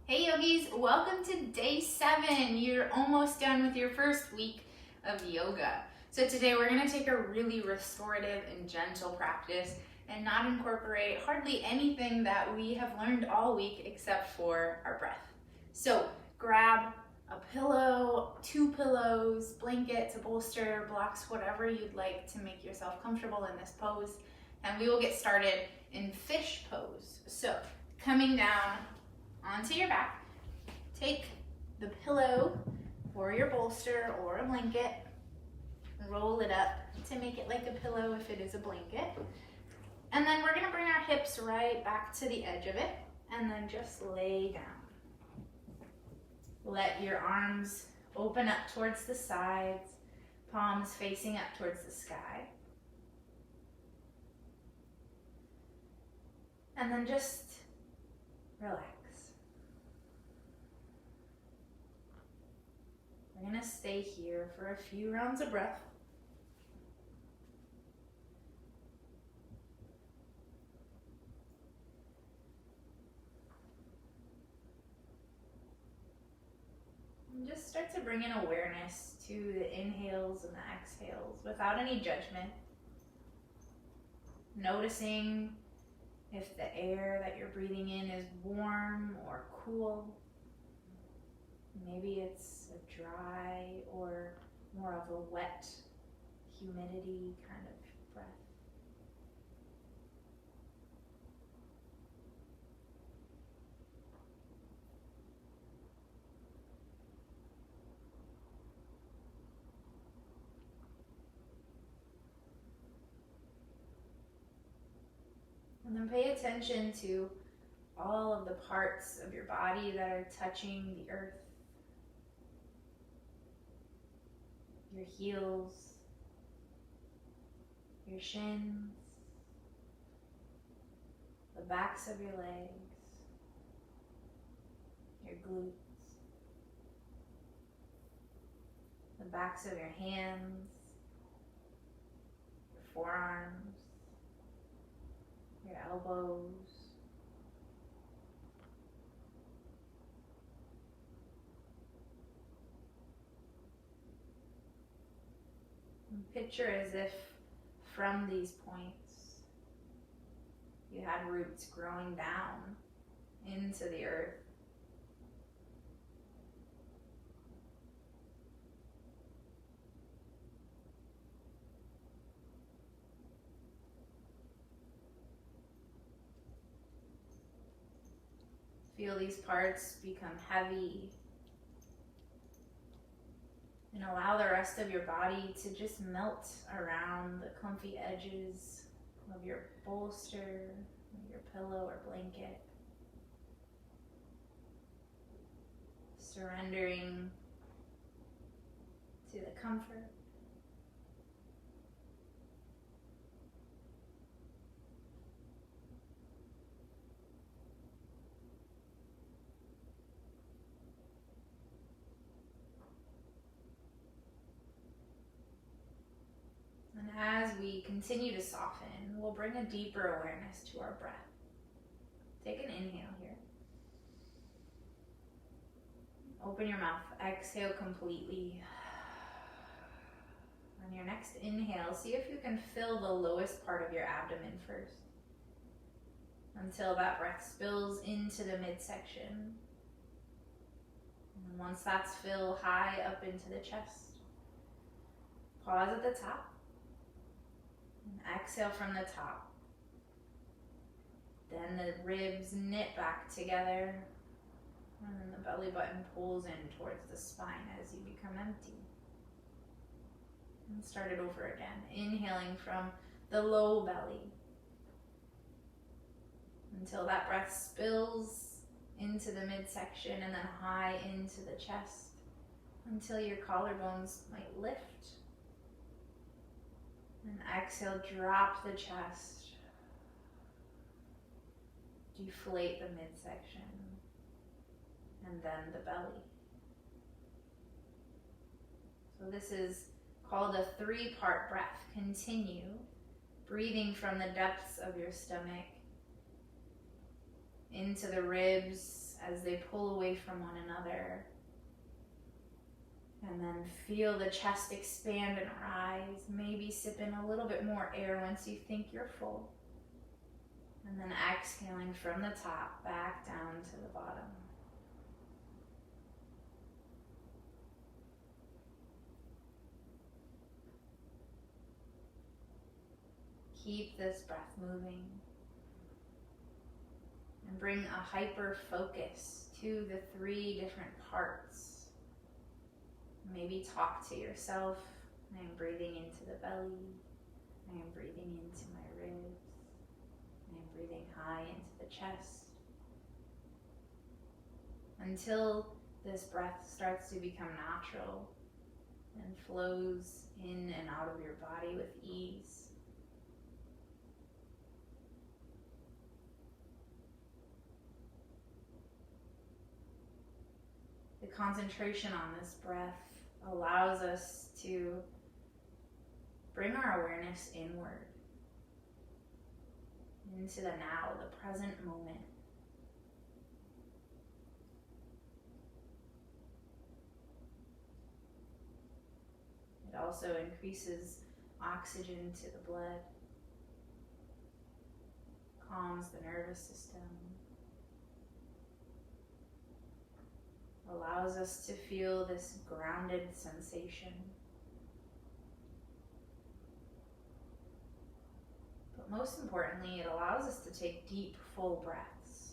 Hey yogis, welcome to day 7. You're almost done with your first week of yoga. So today we're going to take a really restorative and gentle practice and not incorporate hardly anything that we have learned all week except for our breath. So grab a pillow, 2 pillows, blankets, a bolster, blocks, whatever you'd like to make yourself comfortable in this pose. And we will get started in fish pose. So coming down onto your back, take the pillow or your bolster or a blanket, roll it up to make it like a pillow if it is a blanket. And then we're gonna bring our hips right back to the edge of it and then just lay down. Let your arms open up towards the sides, palms facing up towards the sky. And then just relax. We're gonna stay here for a few rounds of breath. And just start to bring in awareness to the inhales and the exhales without any judgment. Noticing if the air that you're breathing in is warm or cool. Maybe it's a dry or more of a wet, humidity kind of breath. And then pay attention to all of the parts of your body that are touching the earth. Your heels, your shins, the backs of your legs, your glutes, the backs of your hands, your forearms, your elbows, and picture as if from these points you had roots growing down into the earth. Feel these parts become heavy and allow the rest of your body to just melt around the comfy edges of your bolster, your pillow or blanket. Surrendering to the comfort. And as we continue to soften, we'll bring a deeper awareness to our breath. Take an inhale here. Open your mouth, exhale completely. On your next inhale, see if you can fill the lowest part of your abdomen first, until that breath spills into the midsection. And once that's filled, high up into the chest. Pause at the top. And exhale from the top. Then the ribs knit back together. And then the belly button pulls in towards the spine as you become empty. And start it over again. Inhaling from the low belly. Until that breath spills into the midsection and then high into the chest. Until your collarbones might lift. And exhale, drop the chest. Deflate the midsection. And then the belly. So this is called a 3-part breath. Continue breathing from the depths of your stomach into the ribs as they pull away from one another. And then feel the chest expand and rise. Maybe sip in a little bit more air once you think you're full. And then exhaling from the top back down to the bottom. Keep this breath moving. And bring a hyper focus to the 3 different parts. Maybe talk to yourself. I am breathing into the belly. I am breathing into my ribs. I am breathing high into the chest. Until this breath starts to become natural and flows in and out of your body with ease. The concentration on this breath allows us to bring our awareness inward, into the now, the present moment. It also increases oxygen to the blood, calms the nervous system, allows us to feel this grounded sensation. But most importantly, it allows us to take deep, full breaths.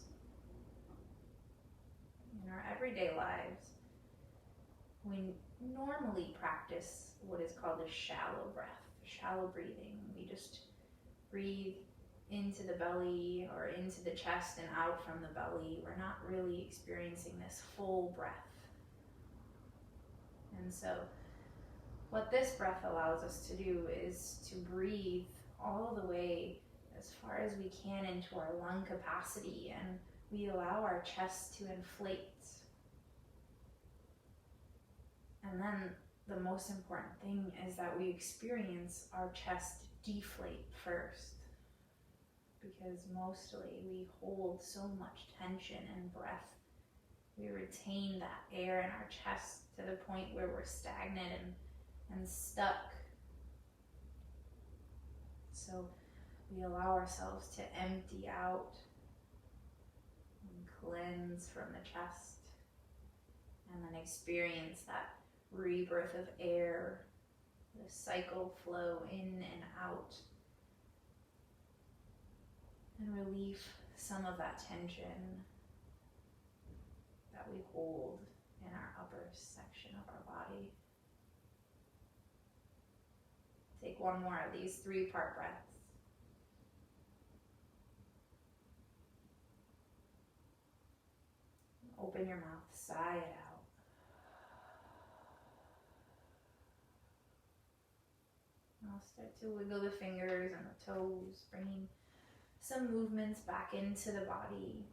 In our everyday lives, we normally practice what is called a shallow breath, shallow breathing. We just breathe into the belly or into the chest and out from the belly. We're not really experiencing this full breath. And so what this breath allows us to do is to breathe all the way as far as we can into our lung capacity, and we allow our chest to inflate. And then the most important thing is that we experience our chest deflate first, because mostly we hold so much tension and breath. We retain that air in our chest to the point where we're stagnant and stuck. So we allow ourselves to empty out and cleanse from the chest, and then experience that rebirth of air, the cycle flow in and out, and relieve some of that tension that we hold in our upper section of our body. Take one more of these 3-part breaths. Open your mouth, sigh it out. I'll start to wiggle the fingers and the toes, bringing some movements back into the body.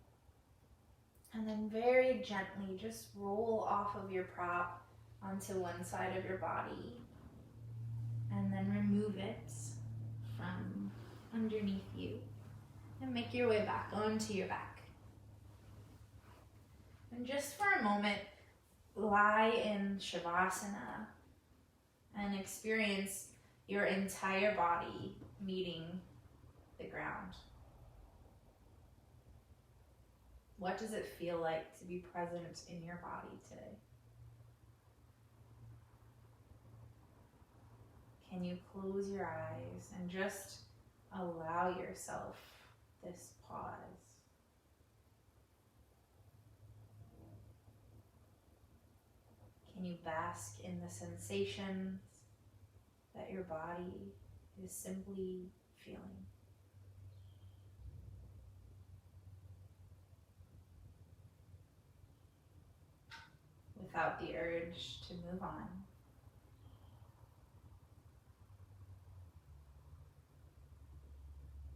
And then very gently just roll off of your prop onto one side of your body. And then remove it from underneath you. And make your way back onto your back. And just for a moment, lie in Shavasana and experience your entire body meeting the ground. What does it feel like to be present in your body today? Can you close your eyes and just allow yourself this pause? Can you bask in the sensations that your body is simply feeling? Without the urge to move on.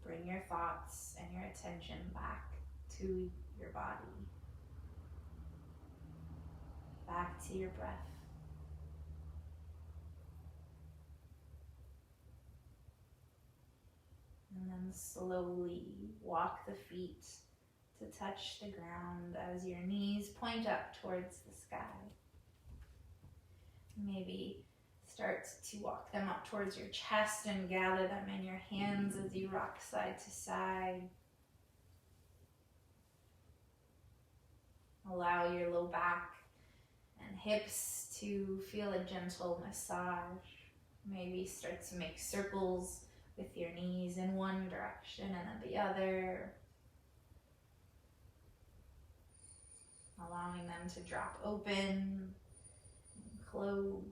Bring your thoughts and your attention back to your body, back to your breath. And then slowly walk the feet to touch the ground as your knees point up towards the sky. Maybe start to walk them up towards your chest and gather them in your hands as you rock side to side. Allow your low back and hips to feel a gentle massage. Maybe start to make circles with your knees in one direction and then the other. Allowing them to drop open and close.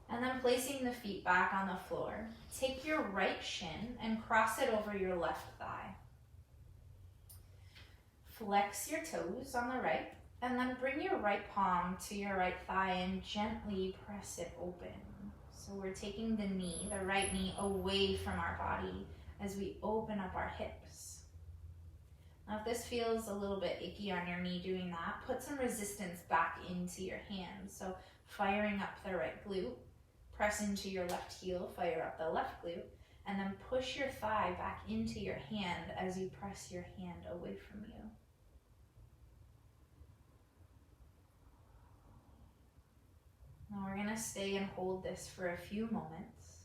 And then placing the feet back on the floor, take your right shin and cross it over your left thigh. Flex your toes on the right, and then bring your right palm to your right thigh and gently press it open. So we're taking the knee, the right knee, away from our body as we open up our hips. Now if this feels a little bit icky on your knee doing that, put some resistance back into your hands. So firing up the right glute, press into your left heel, fire up the left glute, and then push your thigh back into your hand as you press your hand away from you. Now we're going to stay and hold this for a few moments.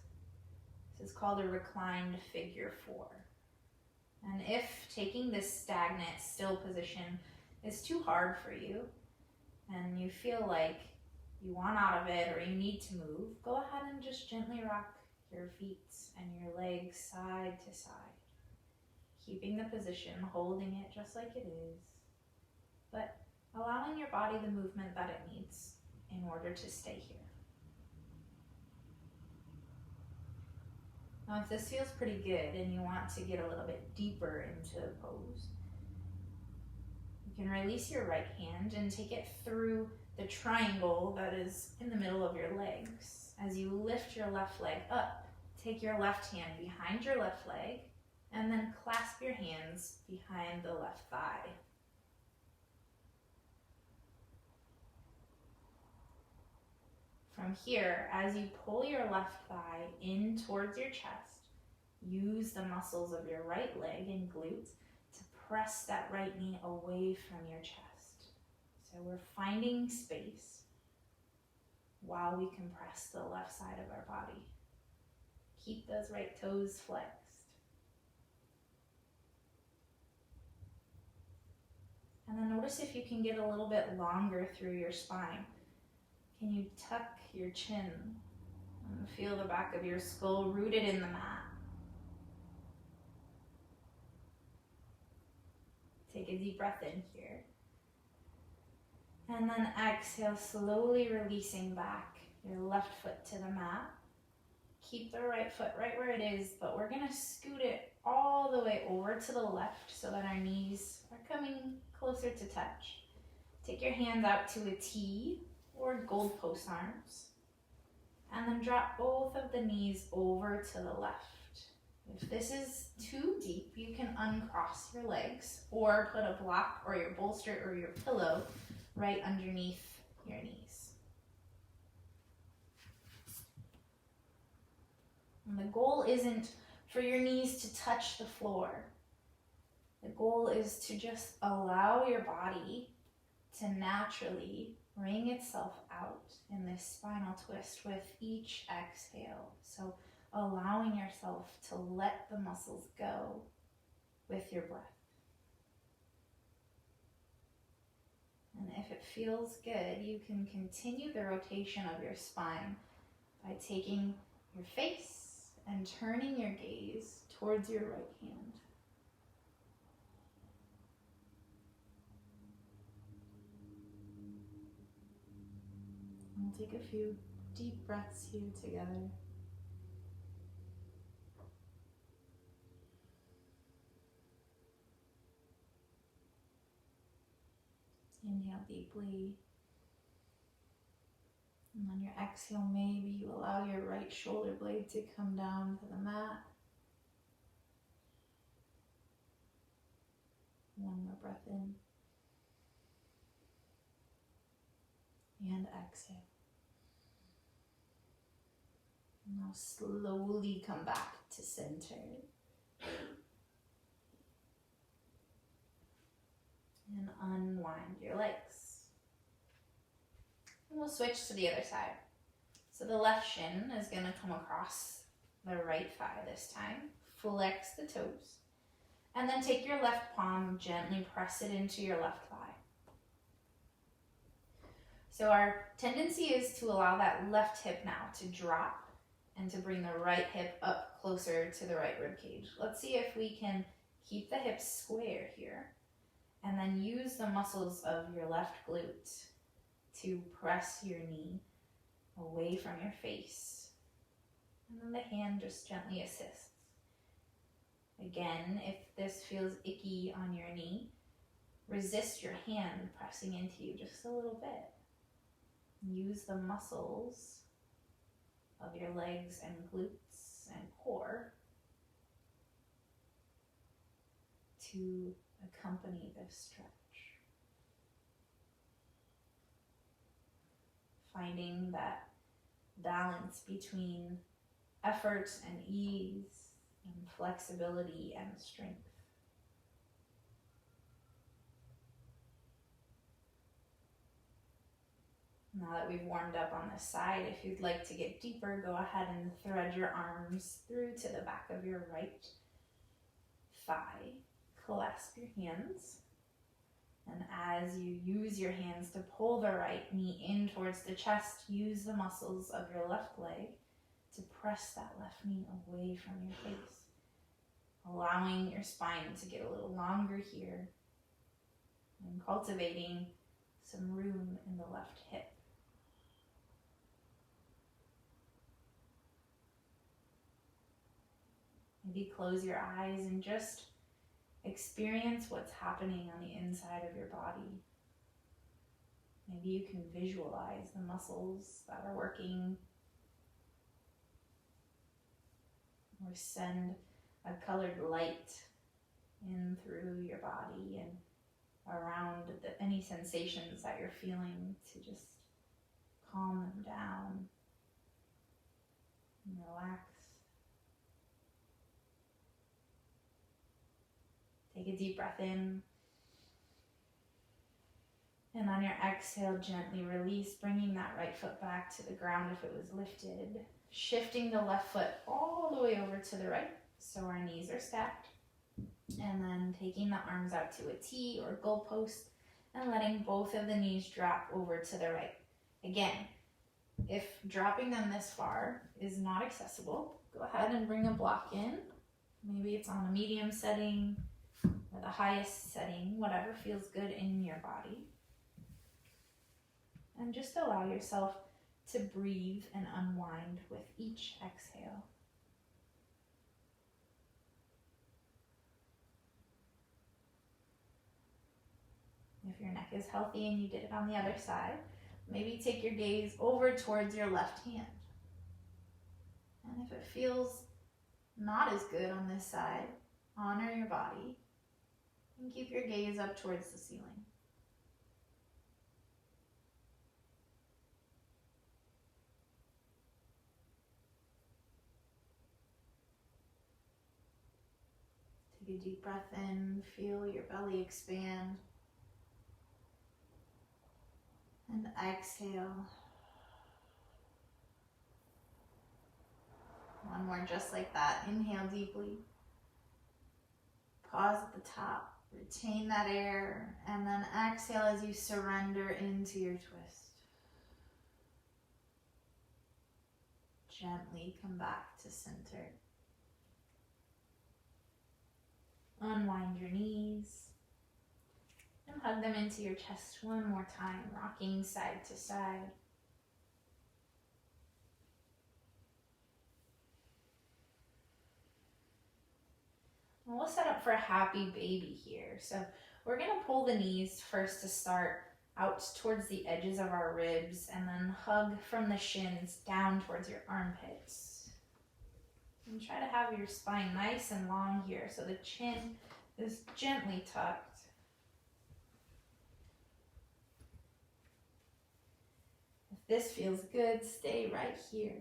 This is called a reclined figure four. And if taking this stagnant, still position is too hard for you, and you feel like you want out of it or you need to move, go ahead and just gently rock your feet and your legs side to side. Keeping the position, holding it just like it is, but allowing your body the movement that it needs in order to stay here. Now if this feels pretty good and you want to get a little bit deeper into the pose, you can release your right hand and take it through the triangle that is in the middle of your legs. As you lift your left leg up, take your left hand behind your left leg and then clasp your hands behind the left thigh. From here, as you pull your left thigh in towards your chest, use the muscles of your right leg and glute to press that right knee away from your chest. So we're finding space while we compress the left side of our body. Keep those right toes flexed. And then notice if you can get a little bit longer through your spine. Can you tuck your chin and feel the back of your skull rooted in the mat? Take a deep breath in here. And then exhale, slowly releasing back your left foot to the mat. Keep the right foot right where it is, but we're gonna scoot it all the way over to the left so that our knees are coming closer to touch. Take your hands out to a T or gold post arms. And then drop both of the knees over to the left. If this is too deep, you can uncross your legs or put a block or your bolster or your pillow right underneath your knees. And the goal isn't for your knees to touch the floor. The goal is to just allow your body to naturally wring itself out in this spinal twist with each exhale. So allowing yourself to let the muscles go with your breath. And if it feels good, you can continue the rotation of your spine by taking your face and turning your gaze towards your right hand. We'll take a few deep breaths here together. Inhale deeply. And on your exhale, maybe you allow your right shoulder blade to come down to the mat. One more breath in. And exhale. Now slowly come back to center. And unwind your legs. And we'll switch to the other side. So the left shin is going to come across the right thigh this time. Flex the toes. And then take your left palm, gently press it into your left thigh. So our tendency is to allow that left hip now to drop and to bring the right hip up closer to the right rib cage. Let's see if we can keep the hips square here and then use the muscles of your left glute to press your knee away from your face. And then the hand just gently assists. Again, if this feels icky on your knee, resist your hand pressing into you just a little bit. Use the muscles of your legs and glutes and core to accompany this stretch. Finding that balance between effort and ease and flexibility and strength. Now that we've warmed up on this side, if you'd like to get deeper, go ahead and thread your arms through to the back of your right thigh. Clasp your hands. And as you use your hands to pull the right knee in towards the chest, use the muscles of your left leg to press that left knee away from your face, allowing your spine to get a little longer here and cultivating some room in the left hip. Maybe close your eyes and just experience what's happening on the inside of your body. Maybe you can visualize the muscles that are working, or send a colored light in through your body and around any sensations that you're feeling to just calm them down and relax. Take a deep breath in. And on your exhale, gently release, bringing that right foot back to the ground if it was lifted. Shifting the left foot all the way over to the right, so our knees are stacked. And then taking the arms out to a T or goalpost and letting both of the knees drop over to the right. Again, if dropping them this far is not accessible, go ahead and bring a block in. Maybe it's on a medium setting or the highest setting, whatever feels good in your body. And just allow yourself to breathe and unwind with each exhale. If your neck is healthy and you did it on the other side, maybe take your gaze over towards your left hand. And if it feels not as good on this side, honor your body and keep your gaze up towards the ceiling. Take a deep breath in, feel your belly expand. And exhale. One more just like that. Inhale deeply. Pause at the top. Retain that air. And then exhale as you surrender into your twist. Gently come back to center. Unwind your knees. And hug them into your chest one more time, rocking side to side. And we'll set up for a happy baby here. So we're going to pull the knees first to start out towards the edges of our ribs and then hug from the shins down towards your armpits. And try to have your spine nice and long here so the chin is gently tucked. If this feels good, stay right here.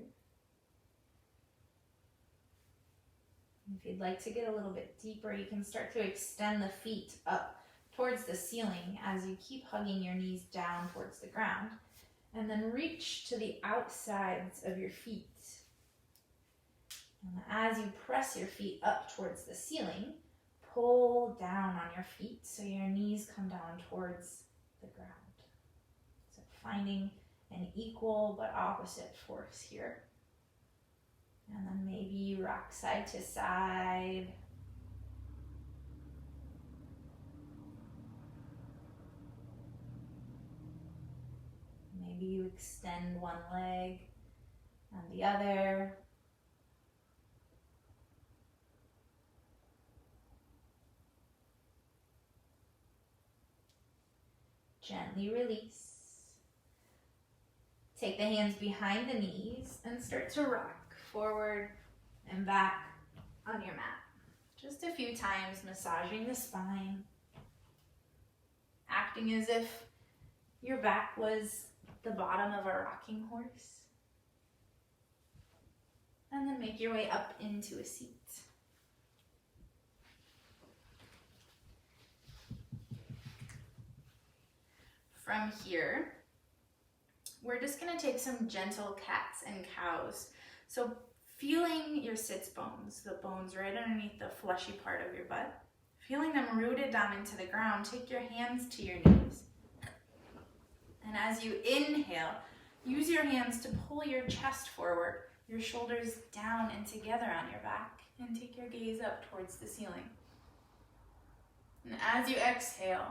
If you'd like to get a little bit deeper, you can start to extend the feet up towards the ceiling as you keep hugging your knees down towards the ground. And then reach to the outsides of your feet. And as you press your feet up towards the ceiling, pull down on your feet so your knees come down towards the ground. So finding an equal but opposite force here. And then maybe rock side to side. Maybe you extend one leg and the other. Gently release. Take the hands behind the knees and start to rock forward and back on your mat. Just a few times, massaging the spine, acting as if your back was the bottom of a rocking horse. And then make your way up into a seat. From here, we're just going to take some gentle cats and cows. So feeling your sits bones, the bones right underneath the fleshy part of your butt, feeling them rooted down into the ground, take your hands to your knees. And as you inhale, use your hands to pull your chest forward, your shoulders down and together on your back, and take your gaze up towards the ceiling. And as you exhale,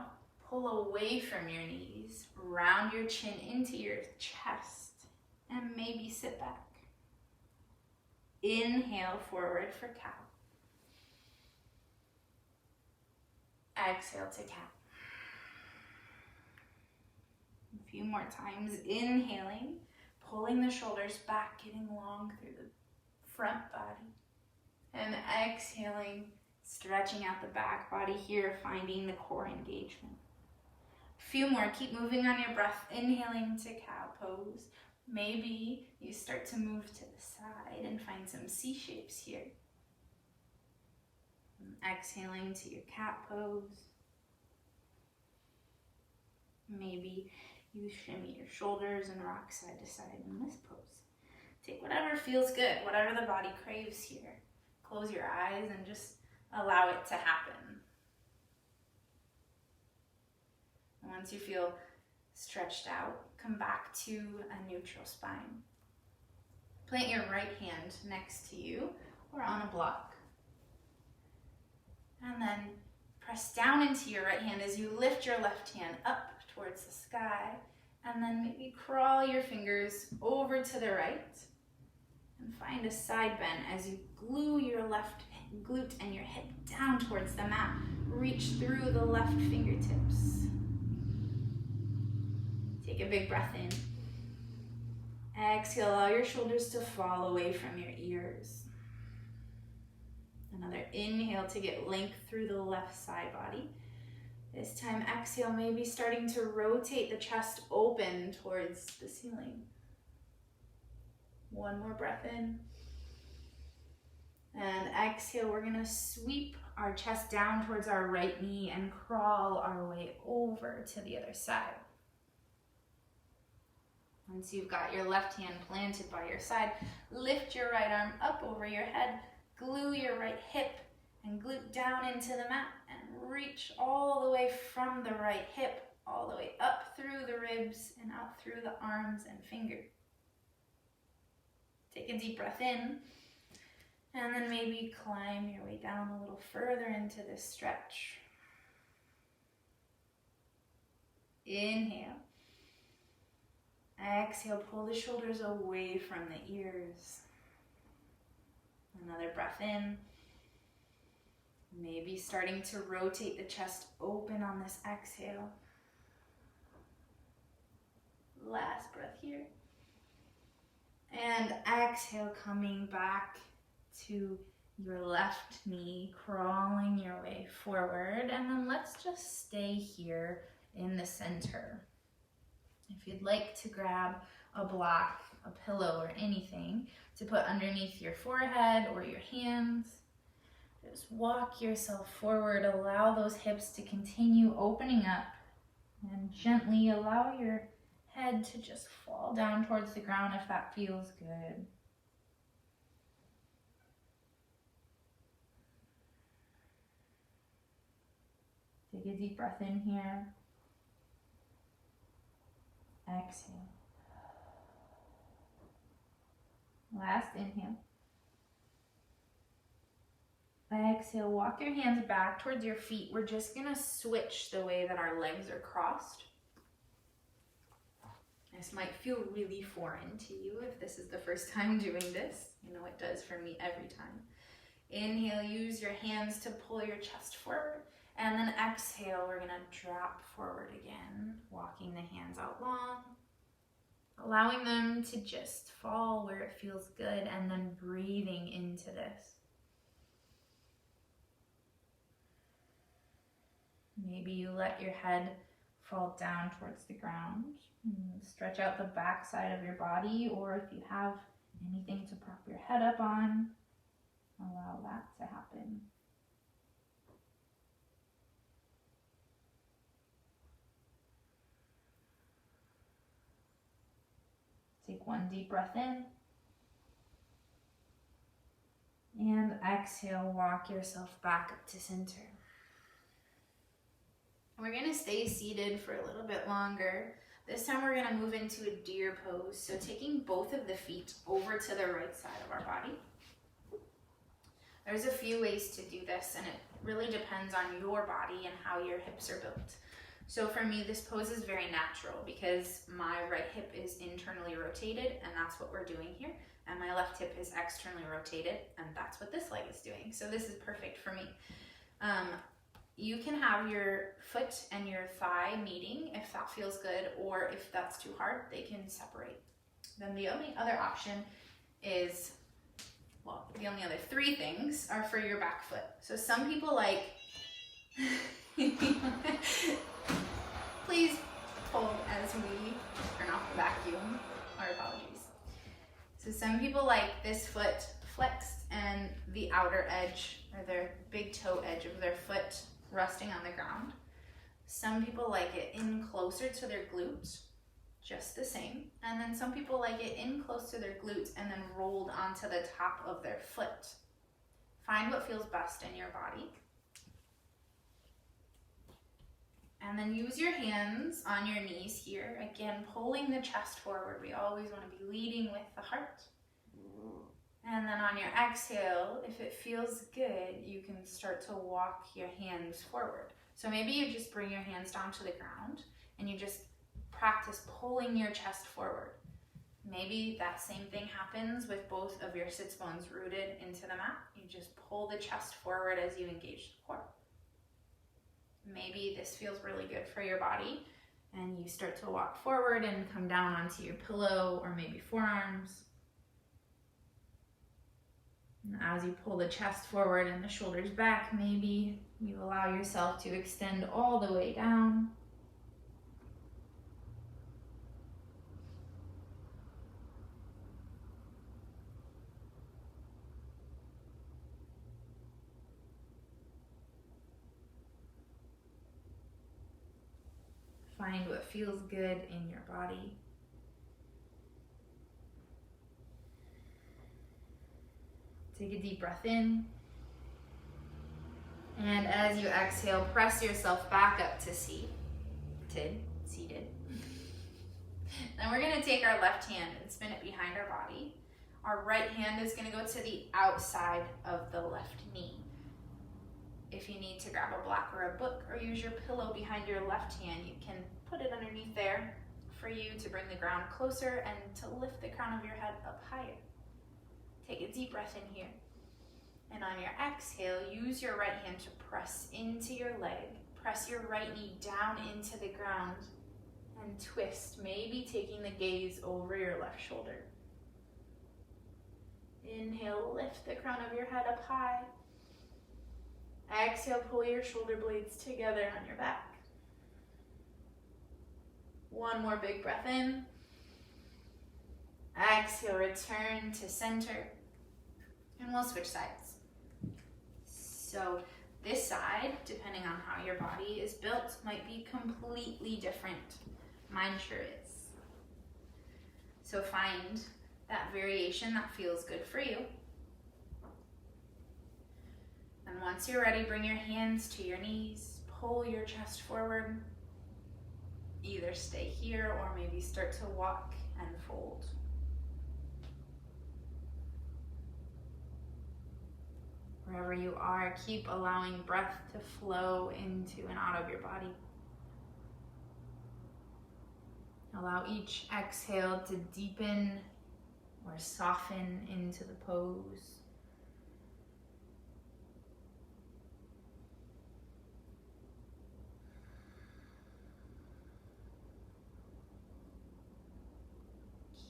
pull away from your knees, round your chin into your chest, and maybe sit back. Inhale forward for cow. Exhale to cat. A few more times. Inhaling, pulling the shoulders back, getting long through the front body. And exhaling, stretching out the back body here, finding the core engagement. A few more. Keep moving on your breath. Inhaling to cow pose. Maybe you start to move to the side and find some C shapes here. And exhaling to your cat pose. Maybe you shimmy your shoulders and rock side to side in this pose. Take whatever feels good, whatever the body craves here. Close your eyes and just allow it to happen. And once you feel stretched out, come back to a neutral spine. Plant your right hand next to you or on a block. And then press down into your right hand as you lift your left hand up towards the sky. And then maybe crawl your fingers over to the right. And find a side bend as you glue your left glute and your hip down towards the mat. Reach through the left fingertips. Take a big breath in. Exhale, allow your shoulders to fall away from your ears. Another inhale to get length through the left side body. This time, exhale, maybe starting to rotate the chest open towards the ceiling. One more breath in. And exhale, we're gonna sweep our chest down towards our right knee and crawl our way over to the other side. Once you've got your left hand planted by your side, lift your right arm up over your head, glue your right hip and glute down into the mat and reach all the way from the right hip, all the way up through the ribs and out through the arms and fingers. Take a deep breath in, and then maybe climb your way down a little further into this stretch. Inhale. Exhale, pull the shoulders away from the ears. Another breath in. Maybe starting to rotate the chest open on this exhale. Last breath here. And exhale, coming back to your left knee, crawling your way forward. And then let's just stay here in the center. If you'd like to grab a block, a pillow, or anything to put underneath your forehead or your hands, Just walk yourself forward. Allow those hips to continue opening up, and gently allow your head to just fall down towards the ground if that feels good. Take a deep breath in here. Exhale. Last inhale. Exhale, walk your hands back towards your feet. We're just gonna switch the way that our legs are crossed. This might feel really foreign to you if this is the first time doing this. You know, it does for me every time. Inhale, use your hands to pull your chest forward. And then exhale, we're gonna drop forward again, walking the hands out long, allowing them to just fall where it feels good, and then breathing into this. Maybe you let your head fall down towards the ground. Stretch out the back side of your body, or if you have anything to prop your head up on, allow that to happen. Take one deep breath in. And exhale, walk yourself back up to center. We're going to stay seated for a little bit longer. This time we're going to move into a deer pose. So taking both of the feet over to the right side of our body. There's a few ways to do this, and it really depends on your body and how your hips are built. So for me, this pose is very natural because my right hip is internally rotated, and that's what we're doing here. And my left hip is externally rotated, and that's what this leg is doing. So this is perfect for me. You can have your foot and your thigh meeting if that feels good, or if that's too hard, they can separate. Then the only other option is, well, the only other three things are for your back foot. So some people like, please hold as we turn off the vacuum. Our apologies. So some people like this foot flexed and the outer edge, or their big toe edge of their foot resting on the ground. Some people like it in closer to their glutes, just the same. And then some people like it in close to their glutes and then rolled onto the top of their foot. Find what feels best in your body. And then use your hands on your knees here. Again, pulling the chest forward. We always want to be leading with the heart. And then on your exhale, if it feels good, you can start to walk your hands forward. So maybe you just bring your hands down to the ground and you just practice pulling your chest forward. Maybe that same thing happens with both of your sits bones rooted into the mat. You just pull the chest forward as you engage the core. Maybe this feels really good for your body and you start to walk forward and come down onto your pillow or maybe forearms. And as you pull the chest forward and the shoulders back, maybe you allow yourself to extend all the way down. Find what feels good in your body. Take a deep breath in. And as you exhale, press yourself back up to seated. Then we're going to take our left hand and spin it behind our body. Our right hand is going to go to the outside of the left knee. If you need to grab a block or a book or use your pillow behind your left hand, you can put it underneath there for you to bring the ground closer and to lift the crown of your head up higher. Take a deep breath in here. And on your exhale, use your right hand to press into your leg. Press your right knee down into the ground and twist, maybe taking the gaze over your left shoulder. Inhale, lift the crown of your head up high. Exhale, pull your shoulder blades together on your back. One more big breath in. Exhale, return to center. And we'll switch sides. So this side, depending on how your body is built, might be completely different. Mine sure is. So find that variation that feels good for you. And once you're ready, bring your hands to your knees, pull your chest forward. Either stay here or maybe start to walk and fold. Wherever you are, keep allowing breath to flow into and out of your body. Allow each exhale to deepen or soften into the pose.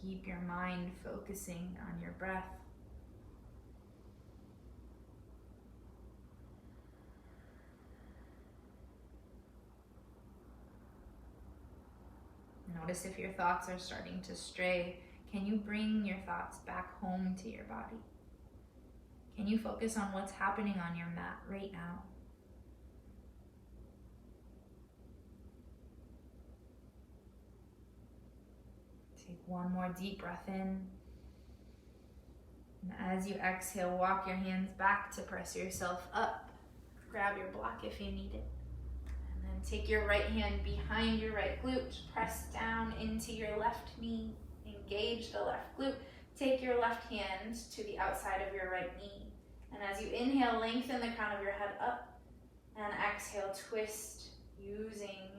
Keep your mind focusing on your breath. Notice if your thoughts are starting to stray. Can you bring your thoughts back home to your body? Can you focus on what's happening on your mat right now? Take one more deep breath in. And as you exhale, walk your hands back to press yourself up. Grab your block if you need it. And then take your right hand behind your right glute. Press down into your left knee. Engage the left glute. Take your left hand to the outside of your right knee. And as you inhale, lengthen the crown of your head up. And exhale, twist using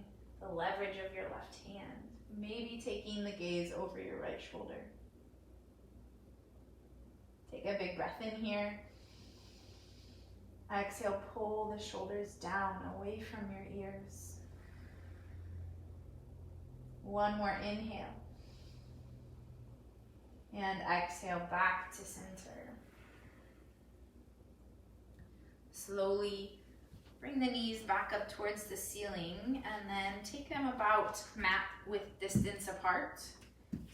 the leverage of your left hand. Maybe taking the gaze over your right shoulder. Take a big breath in here. Exhale, pull the shoulders down away from your ears. One more inhale. And exhale back to center. Slowly bring the knees back up towards the ceiling and then take them about mat width distance apart.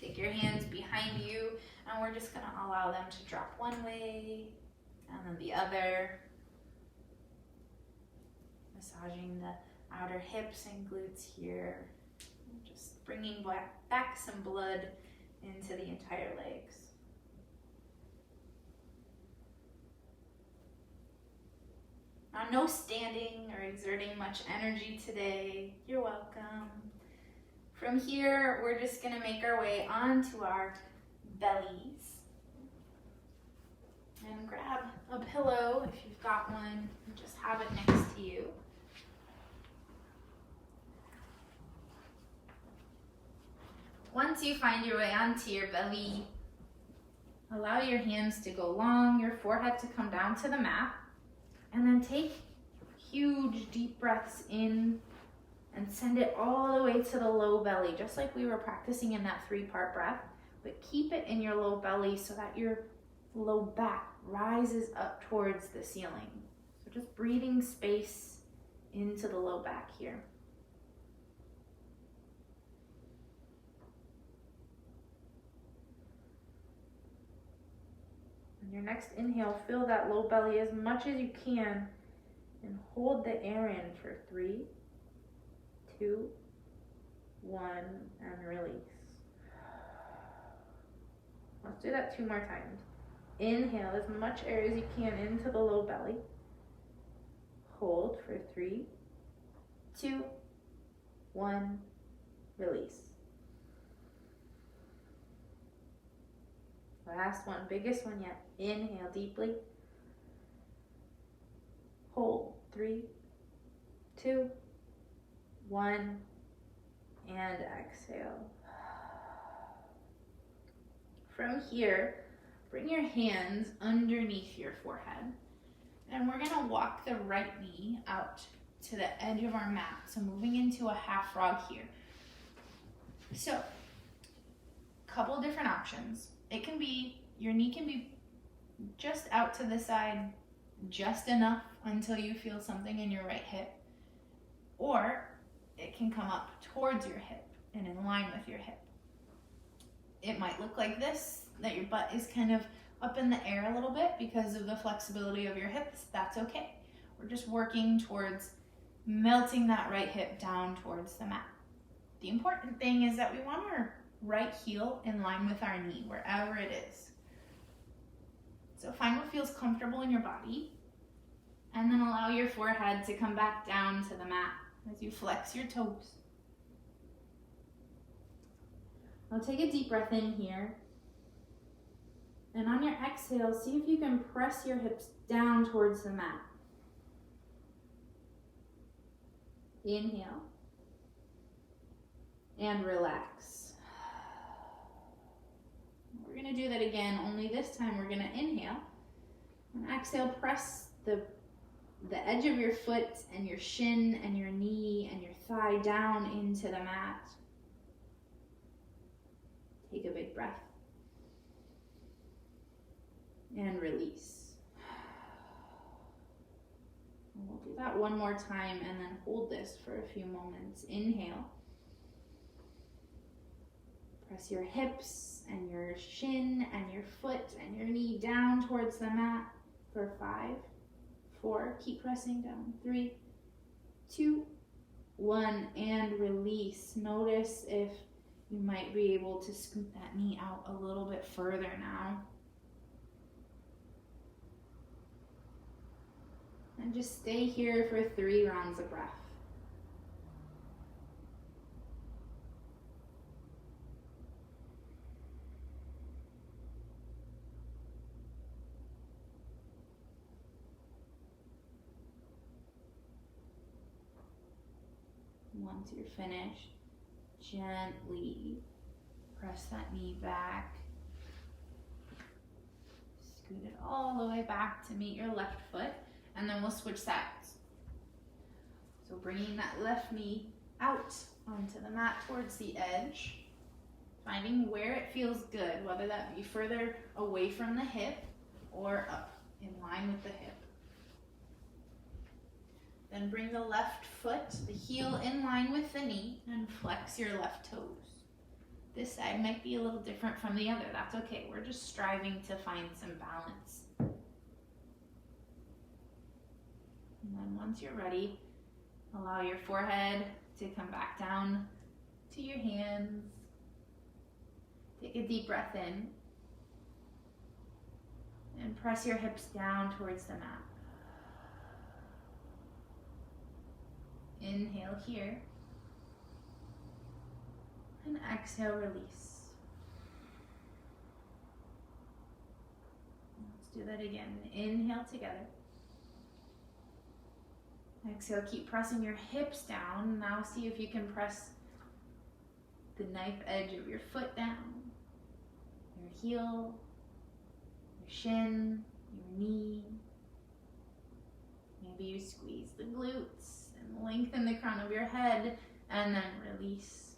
Take your hands behind you and we're just gonna allow them to drop one way and then the other. Massaging the outer hips and glutes here. Just bringing back some blood into the entire legs. Now, no standing or exerting much energy today. You're welcome. From here, we're just gonna make our way onto our bellies. And grab a pillow if you've got one, and just have it next to you. Once you find your way onto your belly, allow your hands to go long, your forehead to come down to the mat, and then take huge deep breaths in and send it all the way to the low belly, just like we were practicing in that 3-part breath, but keep it in your low belly so that your low back rises up towards the ceiling. So just breathing space into the low back here. On your next inhale, fill that low belly as much as you can and hold the air in for 3, 2, 1, and release. Let's do that 2 more times. Inhale as much air as you can into the low belly. Hold for 3, 2, 1, release. Last one, biggest one yet. Inhale deeply. Hold, 3, 2, 1, and exhale. From here, bring your hands underneath your forehead. And we're gonna walk the right knee out to the edge of our mat. So moving into a half frog here. So, couple different options. It can be, your knee can be just out to the side, just enough until you feel something in your right hip. Or it can come up towards your hip and in line with your hip. It might look like this, that your butt is kind of up in the air a little bit because of the flexibility of your hips. That's okay. We're just working towards melting that right hip down towards the mat. The important thing is that we want our right heel in line with our knee, wherever it is. So find what feels comfortable in your body, and then allow your forehead to come back down to the mat as you flex your toes. Now take a deep breath in here. And on your exhale, see if you can press your hips down towards the mat. Inhale. And relax. We're going to do that again, only this time we're going to inhale. And exhale, press the edge of your foot and your shin and your knee and your thigh down into the mat. Take a big breath. And release. And we'll do that one more time and then hold this for a few moments. Inhale. Press your hips and your shin and your foot and your knee down towards the mat for 5, 4, keep pressing down, 3, 2, 1, and release. Notice if you might be able to scoot that knee out a little bit further now. And just stay here for 3 rounds of breath. Once you're finished, gently press that knee back. Scoot it all the way back to meet your left foot, and then we'll switch sides. So bringing that left knee out onto the mat towards the edge, finding where it feels good, whether that be further away from the hip or up in line with the hip. Then bring the left foot, the heel in line with the knee, and flex your left toes. This side might be a little different from the other. That's okay. We're just striving to find some balance. And then once you're ready, allow your forehead to come back down to your hands. Take a deep breath in. And press your hips down towards the mat. Inhale here. And exhale, release. Let's do that again. Inhale together. Exhale, keep pressing your hips down. Now see if you can press the knife edge of your foot down. Your heel, your shin, your knee. Maybe you squeeze the glutes. Lengthen the crown of your head and then release.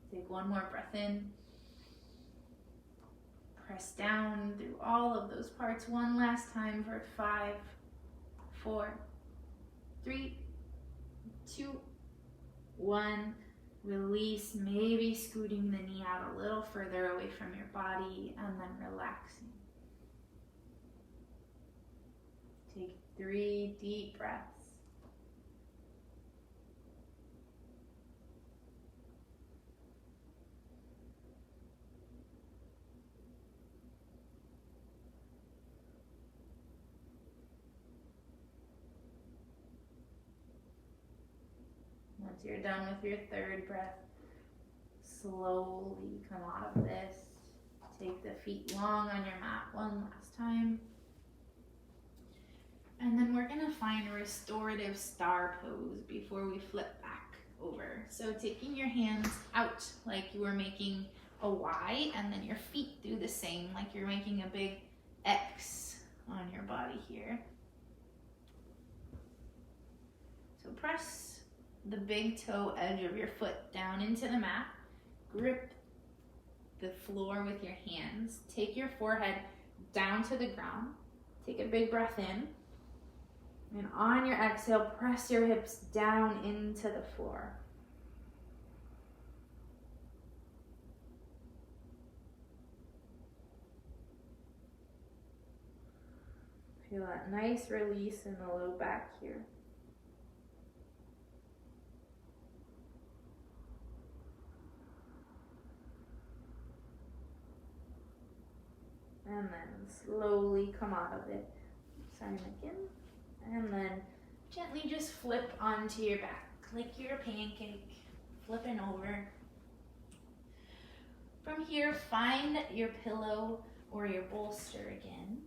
Take one more breath in. Press down through all of those parts one last time for 5, 4, 3, 2, 1. Release, maybe scooting the knee out a little further away from your body and then relaxing. Take 3 deep breaths. Once you're done with your 3rd breath, slowly come out of this. Take the feet long on your mat one last time. And then we're going to find a restorative star pose before we flip back over. So taking your hands out like you were making a Y, and then your feet do the same like you're making a big X on your body here. So press the big toe edge of your foot down into the mat. Grip the floor with your hands. Take your forehead down to the ground. Take a big breath in. And on your exhale, press your hips down into the floor. Feel that nice release in the low back here. And then slowly come out of it. Sign again. And then gently just flip onto your back, like you're a pancake, flipping over. From here, find your pillow or your bolster again,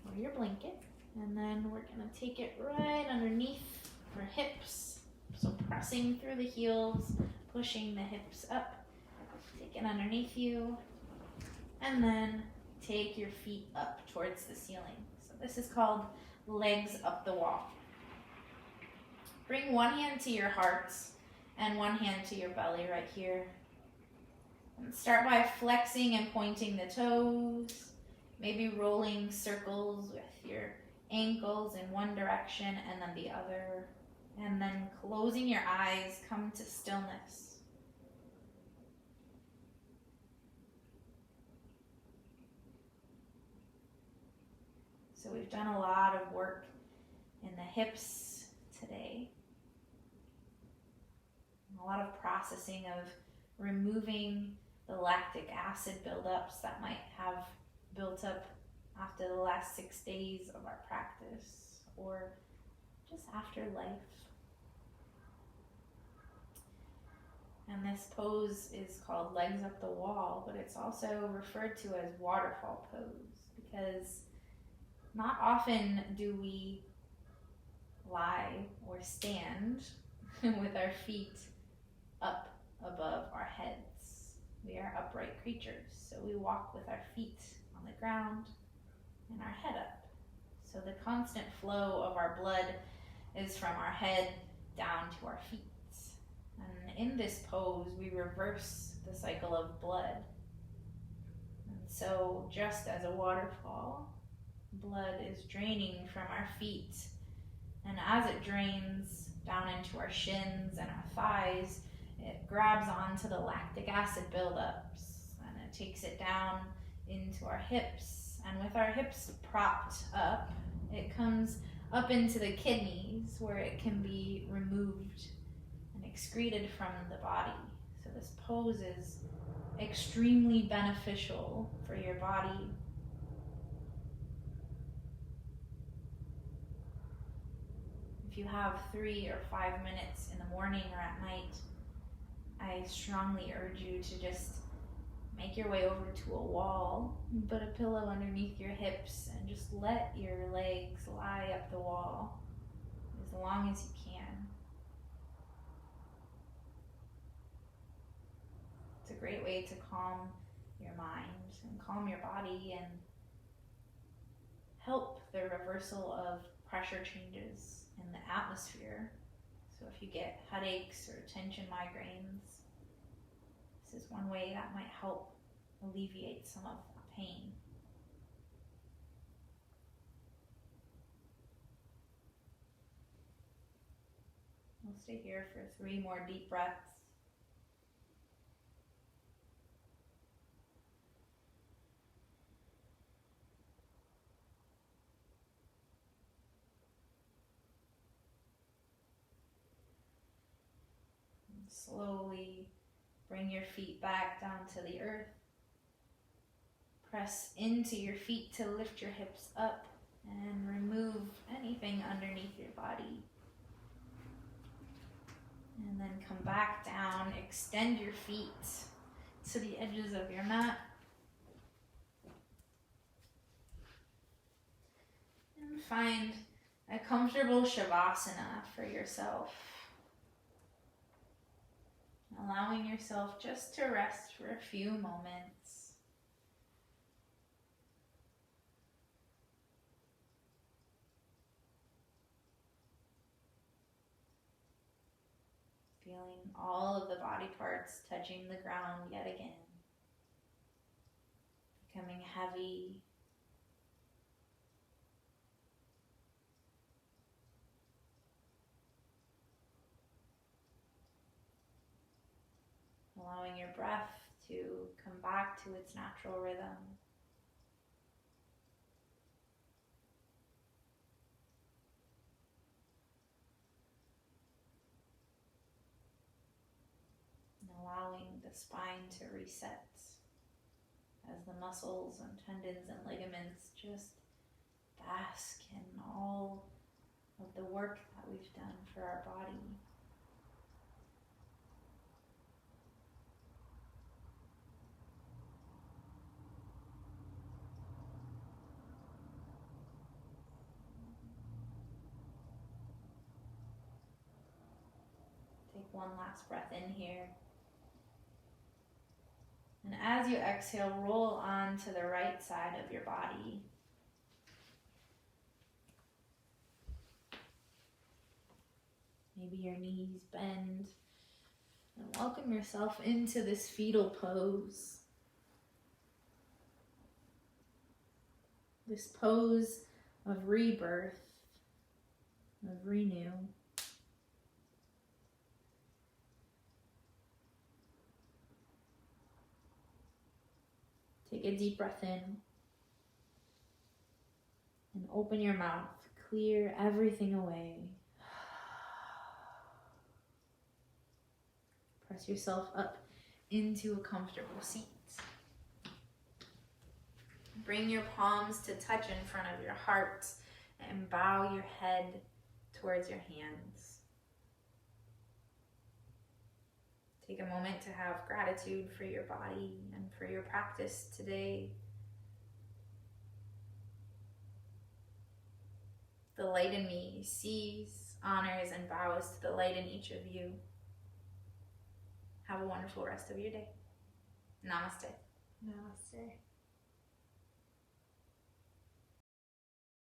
or your blanket. And then we're gonna take it right underneath our hips. So pressing through the heels, pushing the hips up, take it underneath you, and then take your feet up towards the ceiling. So this is called legs up the wall. Bring one hand to your heart and one hand to your belly right here. And start by flexing and pointing the toes, maybe rolling circles with your ankles in one direction and then the other. And then closing your eyes, come to stillness. So we've done a lot of work in the hips today. A lot of processing of removing the lactic acid buildups that might have built up after the last 6 days of our practice or just after life. And this pose is called legs up the wall, but it's also referred to as waterfall pose because not often do we lie or stand with our feet up above our heads. We are upright creatures, so we walk with our feet on the ground and our head up. So the constant flow of our blood is from our head down to our feet. And in this pose, we reverse the cycle of blood. And so just as a waterfall, blood is draining from our feet. And as it drains down into our shins and our thighs, it grabs onto the lactic acid buildups and it takes it down into our hips. And with our hips propped up, it comes up into the kidneys where it can be removed and excreted from the body. So this pose is extremely beneficial for your body. If you have 3 or 5 minutes in the morning or at night, I strongly urge you to just make your way over to a wall, put a pillow underneath your hips, and just let your legs lie up the wall as long as you can. It's a great way to calm your mind and calm your body and help the reversal of pressure changes in the atmosphere. So if you get headaches or tension migraines, this is one way that might help alleviate some of the pain. We'll stay here for 3 more deep breaths. Slowly bring your feet back down to the earth. Press into your feet to lift your hips up and remove anything underneath your body. And then come back down, extend your feet to the edges of your mat. And find a comfortable Shavasana for yourself. Allowing yourself just to rest for a few moments. Feeling all of the body parts touching the ground yet again. Becoming heavy. Allowing your breath to come back to its natural rhythm. spine to reset as the muscles and tendons and ligaments just bask in all of the work that we've done for our body. Take one last breath in here. And as you exhale, roll on to the right side of your body. Maybe your knees bend. And welcome yourself into this fetal pose. This pose of rebirth, of renew. Take a deep breath in and open your mouth. Clear everything away. Press yourself up into a comfortable seat. Bring your palms to touch in front of your heart and bow your head towards your hands. Take a moment to have gratitude for your body and for your practice today. The light in me sees, honors, and bows to the light in each of you. Have a wonderful rest of your day. Namaste. Namaste.